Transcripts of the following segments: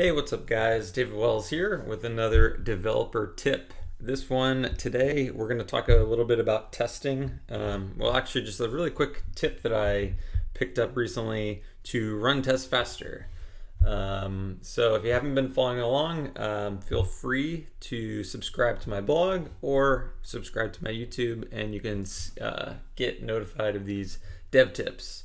Hey, what's up guys? David Wells here with another developer tip. This one today, we're going to talk a little bit about testing. Well, actually just a really quick tip that I picked up recently to run tests faster. So if you haven't been following along, feel free to subscribe to my blog or subscribe to my YouTube and you can get notified of these dev tips.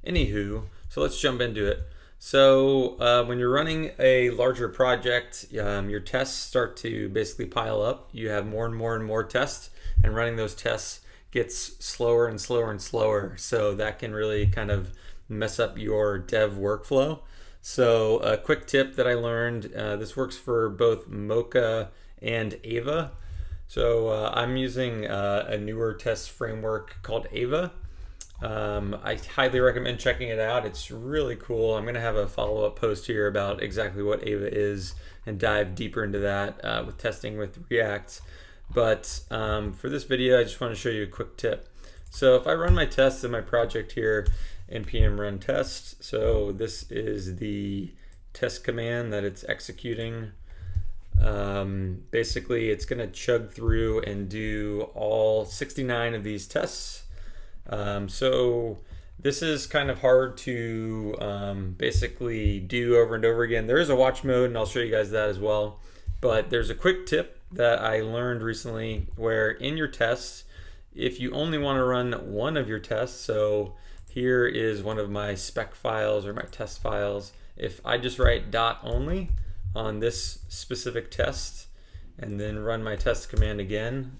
Anywho, so let's jump into it. So when you're running a larger project, your tests start to basically pile up. You have more and more and more tests, and running those tests gets slower and slower and slower. So that can really kind of mess up your dev workflow. So a quick tip that I learned, this works for both Mocha and AVA. So I'm using a newer test framework called AVA. I highly recommend checking it out. It's really cool. I'm going to have a follow-up post here about exactly what AVA is and dive deeper into that with testing with React. But for this video, I just want to show you a quick tip. So if I run my tests in my project here, npm run test, so this is the test command that it's executing. Basically, it's going to chug through and do all 69 of these tests. So this is kind of hard to basically do over and over again. There is a watch mode and I'll show you guys that as well. But there's a quick tip that I learned recently where in your tests, if you only want to run one of your tests, so here is one of my spec files or my test files. If I just write dot only on this specific test and then run my test command again,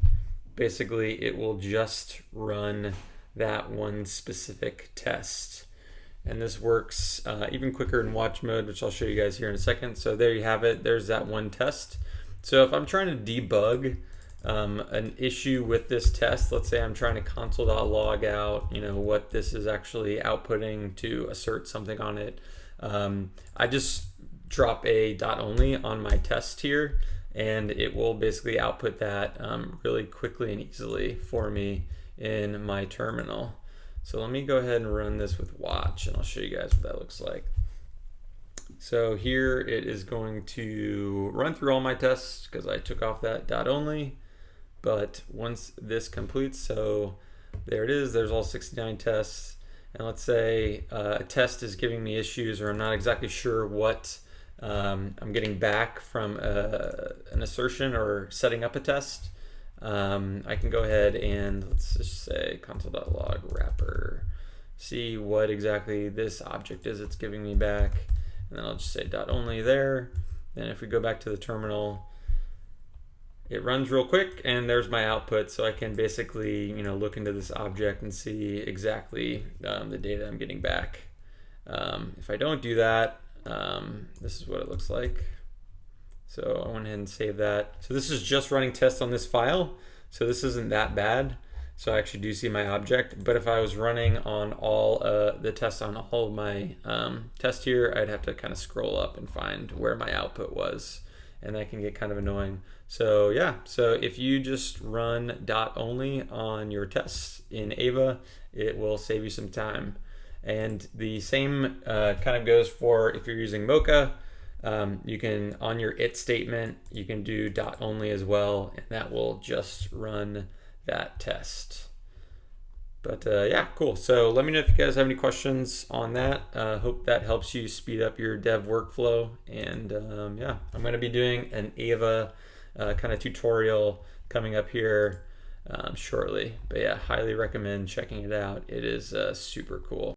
basically it will just run that one specific test. And this works even quicker in watch mode, which I'll show you guys here in a second. So there you have it. There's that one test. So if I'm trying to debug an issue with this test, let's say I'm trying to console.log out, what this is actually outputting to assert something on it. I just drop a dot only on my test here, and it will basically output that really quickly and easily for me in my terminal. So let me go ahead and run this with watch and I'll show you guys what that looks like. So here it is going to run through all my tests because I took off that dot only. But once this completes, so there it is, there's all 69 tests. And let's say a test is giving me issues or I'm not exactly sure what I'm getting back from an assertion or setting up a test. I can go ahead and let's just say console.log wrapper, see what exactly this object is it's giving me back, and then I'll just say dot only there. Then if we go back to the terminal, it runs real quick and there's my output, so I can basically look into this object and see exactly the data I'm getting back. If I don't do that, this is what it looks like. So I went ahead and saved that. So this is just running tests on this file. So this isn't that bad. So I actually do see my object. But if I was running on all the tests on all of my tests here, I'd have to kind of scroll up and find where my output was. And that can get kind of annoying. So yeah, so if you just run dot only on your tests in AVA, it will save you some time. And the same kind of goes for if you're using Mocha. You can, on your it statement, you can do dot only as well, and that will just run that test. But yeah, cool. So let me know if you guys have any questions on that. Hope that helps you speed up your dev workflow. And yeah, I'm going to be doing an AVA kind of tutorial coming up here shortly. But yeah, highly recommend checking it out. It is super cool.